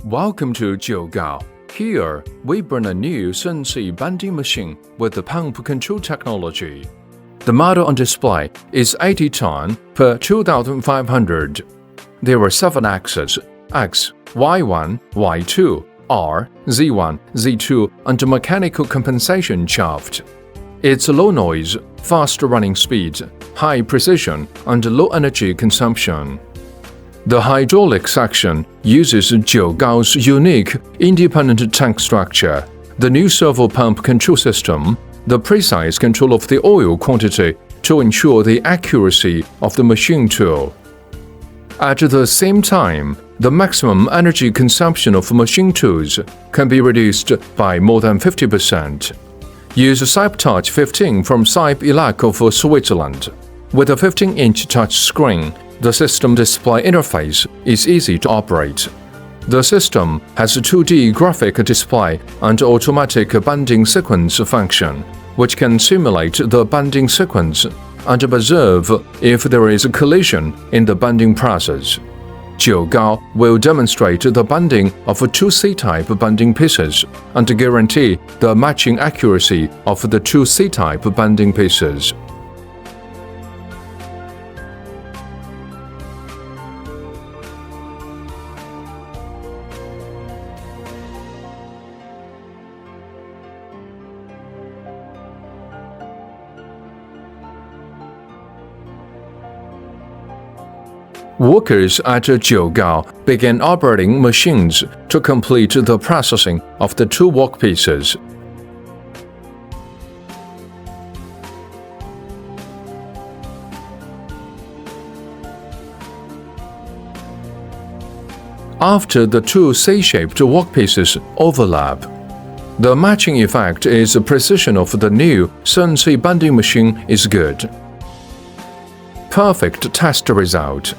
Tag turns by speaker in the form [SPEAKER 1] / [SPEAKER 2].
[SPEAKER 1] Welcome to Jiugao. Here, we bring a new CNC bending machine with the pump control technology. The model on display is 80 ton per 2,500. There are 7 axes: X, Y1, Y2, R, Z1, Z2, and a mechanical compensation shaft. It's low noise, fast running speed, high precision, and low energy consumption. The hydraulic section uses Jiugao's unique independent tank structure, the new servo pump control system, the precise control of the oil quantity to ensure the accuracy of the machine tool. At the same time, the maximum energy consumption of machine tools can be reduced by more than 50%. Use Cybelect Touch 15 from Cybelect of Switzerland. With a 15-inch touch screen, the system display interface is easy to operate. The system has a 2D graphic display and automatic bending sequence function, which can simulate the bending sequence and observe if there is a collision in the bending process. Jiugao will demonstrate the bending of 2 C-type bending pieces and guarantee the matching accuracy of the 2 C-type bending pieces. Workers at Jiugao began operating machines to complete the processing of the 2 workpieces. After the 2 C-shaped workpieces overlap, the matching effect is the precision of the new CNC bending machine is good. Perfect test result.